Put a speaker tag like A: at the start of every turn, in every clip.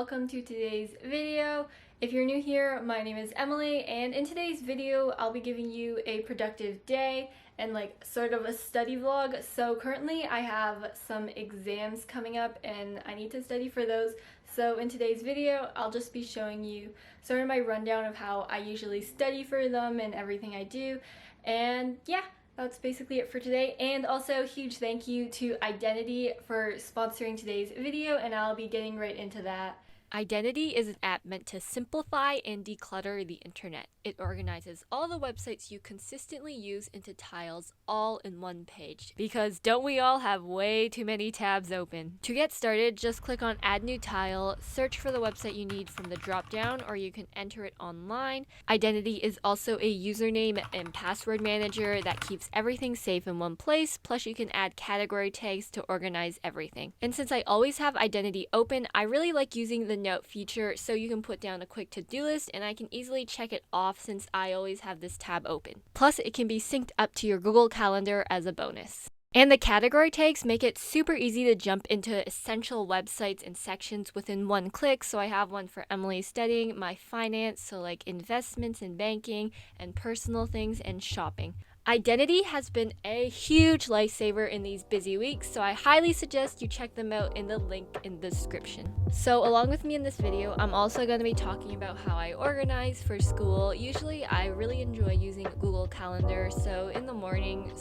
A: welcome to today's video. If you're new here, my name is Emily, and in today's video I'll be giving you a productive day and sort of a study vlog. So currently I have some exams coming up and I need to study for those. So in today's video I'll just be showing you sort of my rundown of how I usually study for them and everything I do. And yeah, that's basically it for today. And also huge thank you to Identity for sponsoring today's video, and I'll be getting right into that. Identity is an app meant to simplify and declutter the internet. It organizes all the websites you consistently use into tiles all in one page. Because don't we all have way too many tabs open? To get started, just click on Add New Tile, search for the website you need from the drop-down, or you can enter it online. Identity is also a username and password manager that keeps everything safe in one place, plus you can add category tags to organize everything. And since I always have Identity open, I really like using the note feature, so you can put down a quick to-do list and I can easily check it off since I always have this tab open. Plus, it can be synced up to your Google Calendar as a bonus. And the category tags make it super easy to jump into essential websites and sections within one click. So I have one for Emily studying, my finance, so like investments and banking, and personal things and shopping. Identity has been a huge lifesaver in these busy weeks, so I highly suggest you check them out in the link in the description. So along with me in this video, I'm also going to be talking about how I organize for school. Usually I really enjoy using Google Calendar, so in the morning,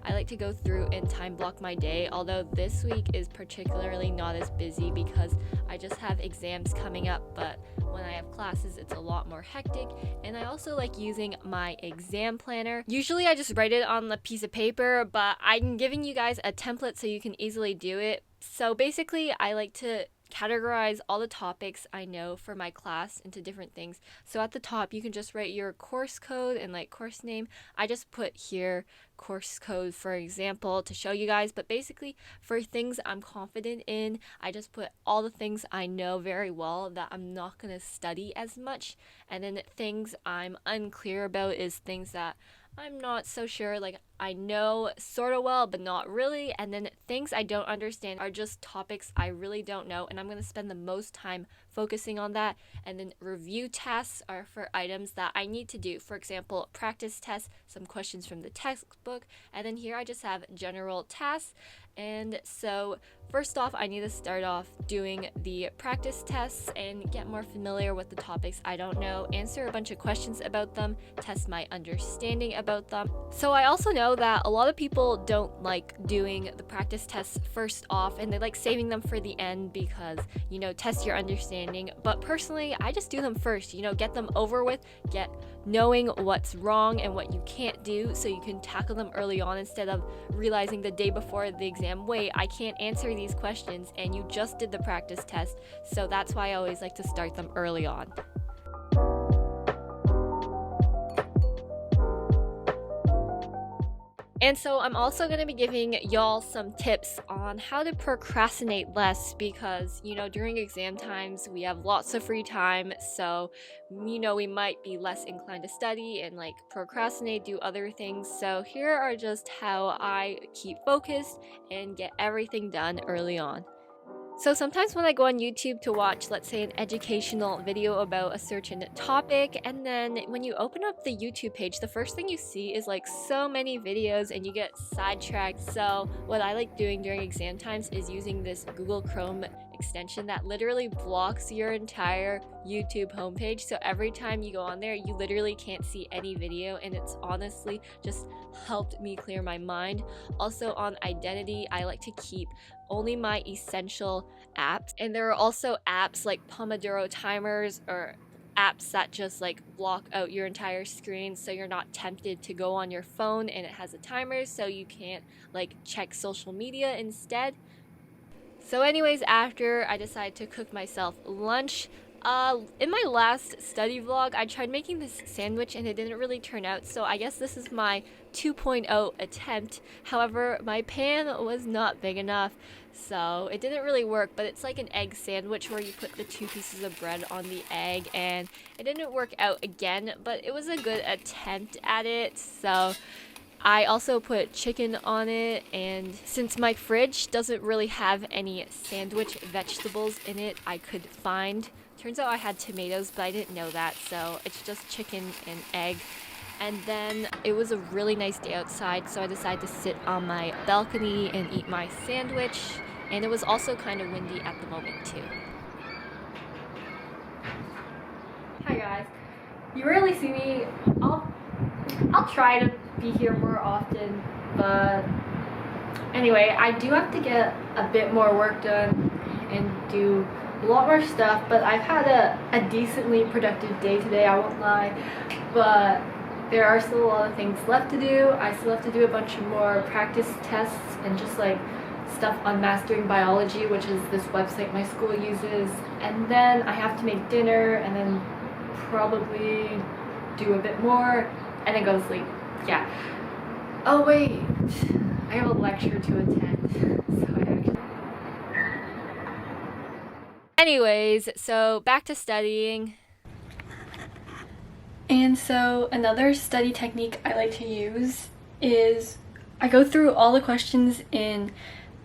A: I like to go through and time block my day, although this week is particularly not as busy because I just have exams coming up, but when I have classes it's a lot more hectic. And I also like using my exam planner. Usually I just write it on the piece of paper, but I'm giving you guys a template so you can easily do it. So basically I like to categorize all the topics I know for my class into different things. So at the top you can just write your course code and course name. I just put here course code for example to show you guys, but basically for things I'm confident in, I just put all the things I know very well that I'm not going to study as much, and then things I'm unclear about is things that I'm not so sure, I know sort of well, but not really. And then things I don't understand are just topics I really don't know, and I'm going to spend the most time focusing on that. And then review tasks are for items that I need to do. For example, practice tests, some questions from the textbook, and then here I just have general tasks. And so first off, I need to start off doing the practice tests and get more familiar with the topics I don't know, answer a bunch of questions about them, test my understanding about them. So I also know that a lot of people don't like doing the practice tests first off, and they like saving them for the end because, test your understanding. But personally, I just do them first, get them over with, get knowing what's wrong and what you can't do so you can tackle them early on instead of realizing the day before the exam, wait, I can't answer these questions, and you just did the practice test. So that's why I always like to start them early on. And so I'm also going to be giving y'all some tips on how to procrastinate less because, during exam times we have lots of free time, so, we might be less inclined to study and procrastinate, do other things. So here are just how I keep focused and get everything done early on. So sometimes when I go on YouTube to watch, let's say, an educational video about a certain topic, and then when you open up the YouTube page, the first thing you see is so many videos and you get sidetracked. So what I like doing during exam times is using this Google Chrome extension that literally blocks your entire YouTube homepage. So every time you go on there, you literally can't see any video, and it's honestly just helped me clear my mind. Also on Identity, I like to keep only my essential apps, and there are also apps like Pomodoro timers or apps that just block out your entire screen so you're not tempted to go on your phone and it has a timer so you can't check social media instead. So anyways, after I decided to cook myself lunch, in my last study vlog, I tried making this sandwich and it didn't really turn out, so I guess this is my 2.0 attempt. However, my pan was not big enough, so it didn't really work, but it's like an egg sandwich where you put the 2 pieces of bread on the egg, and it didn't work out again, but it was a good attempt at it. So I also put chicken on it, and since my fridge doesn't really have any sandwich vegetables in it I could find, turns out I had tomatoes, but I didn't know that, so it's just chicken and egg. And then it was a really nice day outside, so I decided to sit on my balcony and eat my sandwich, and it was also kind of windy at the moment too. Hi guys. You rarely see me. I'll try to be here more often, but anyway, I do have to get a bit more work done and do a lot more stuff, but I've had a decently productive day today, I won't lie, but there are still a lot of things left to do. I still have to do a bunch of more practice tests and just like stuff on mastering biology, which is this website my school uses, and then I have to make dinner and then probably do a bit more and then go to sleep. Yeah. Oh wait, I have a lecture to attend, so I actually... Anyways, so back to studying. And so another study technique I like to use is I go through all the questions in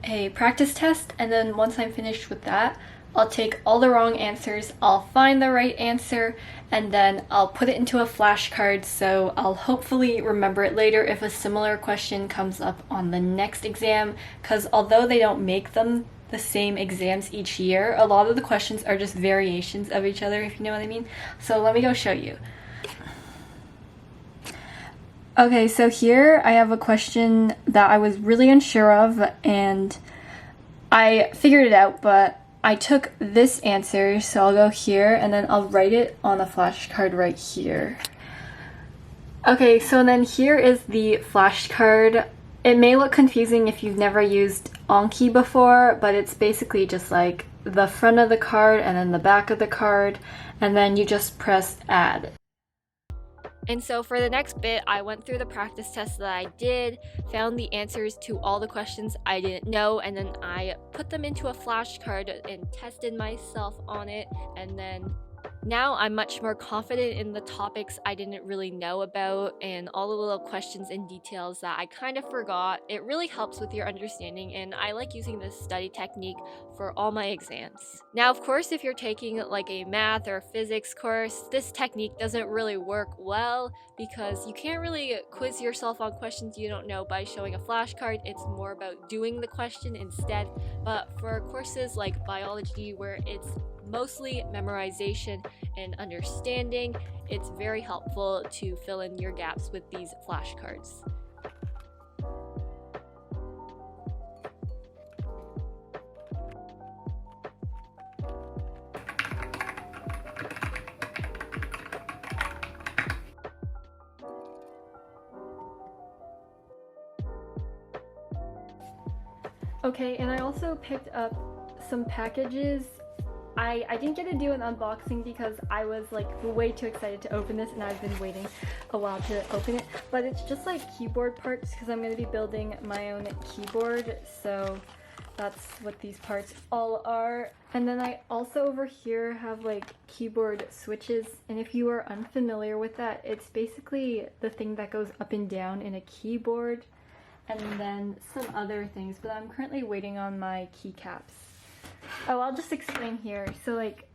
A: a practice test, and then once I'm finished with that, I'll take all the wrong answers, I'll find the right answer, and then I'll put it into a flashcard so I'll hopefully remember it later if a similar question comes up on the next exam, because although they don't make them the same exams each year, a lot of the questions are just variations of each other, if you know what I mean. So let me go show you. Okay, so here I have a question that I was really unsure of, and I figured it out, but I took this answer, so I'll go here and then I'll write it on a flashcard right here. Okay, so then here is the flashcard. It may look confusing if you've never used Anki before, but it's basically just like the front of the card and then the back of the card, and then you just press add. And so for the next bit, I went through the practice tests that I did, found the answers to all the questions I didn't know, and then I put them into a flashcard and tested myself on it, and then now I'm much more confident in the topics I didn't really know about and all the little questions and details that I kind of forgot. It really helps with your understanding, and I like using this study technique for all my exams. Now, of course, if you're taking like a math or physics course, this technique doesn't really work well because you can't really quiz yourself on questions you don't know by showing a flashcard. It's more about doing the question instead. But for courses like biology, where it's mostly memorization and understanding, it's very helpful to fill in your gaps with these flashcards. Okay, and I also picked up some packages. I didn't get to do an unboxing because I was like way too excited to open this, and I've been waiting a while to open it, but it's just like keyboard parts because I'm going to be building my own keyboard, so that's what these parts all are. And then I also over here have like keyboard switches, and if you are unfamiliar with that, it's basically the thing that goes up and down in a keyboard, and then some other things, but I'm currently waiting on my keycaps. Oh, I'll just explain here. So like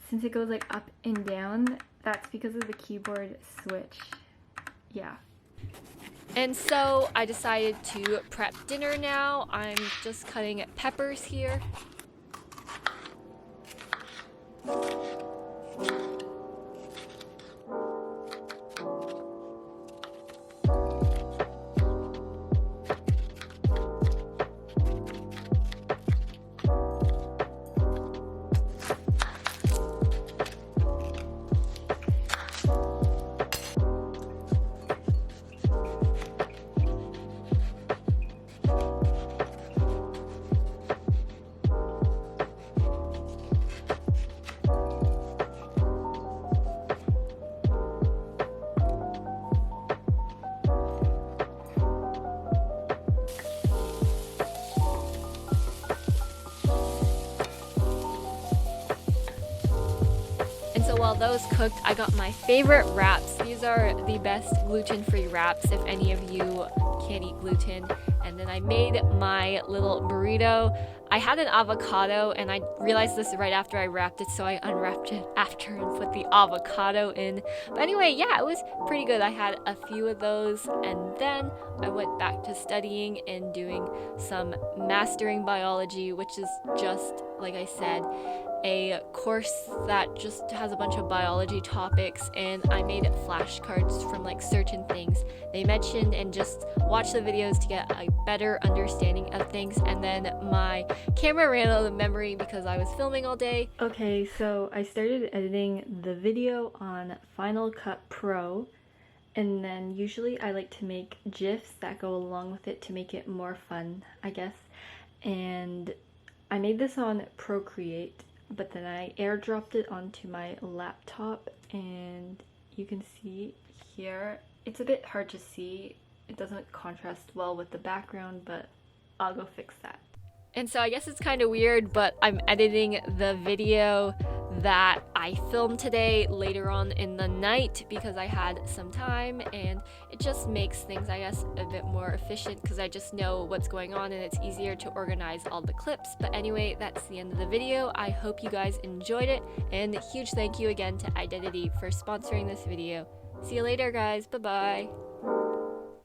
A: since it goes like up and down, that's because of the keyboard switch. Yeah. And so I decided to prep dinner now. I'm just cutting peppers here. while those cooked, I got my favorite wraps. These are the best gluten-free wraps if any of you can't eat gluten. And then I made my little burrito. I had an avocado and I realized this right after I wrapped it, so I unwrapped it after and put the avocado in. But anyway, yeah, it was pretty good. I had a few of those and then I went back to studying and doing some mastering biology, which is just, like I said, a course that just has a bunch of biology topics, and I made flashcards from like certain things they mentioned and just watch the videos to get a better understanding of things. And then my camera ran out of memory because I was filming all day. Okay, so I started editing the video on Final Cut Pro, and then usually I like to make GIFs that go along with it to make it more fun, I guess. And I made this on Procreate, but then I airdropped it onto my laptop, and you can see here, it's a bit hard to see. It doesn't contrast well with the background, but I'll go fix that. And so I guess it's kind of weird, but I'm editing the video that I filmed today later on in the night because I had some time, and it just makes things, I guess, a bit more efficient because I just know what's going on and it's easier to organize all the clips. But anyway, that's the end of the video. I hope you guys enjoyed it, and a huge thank you again to Identity for sponsoring this video. See you later, guys. Bye-bye.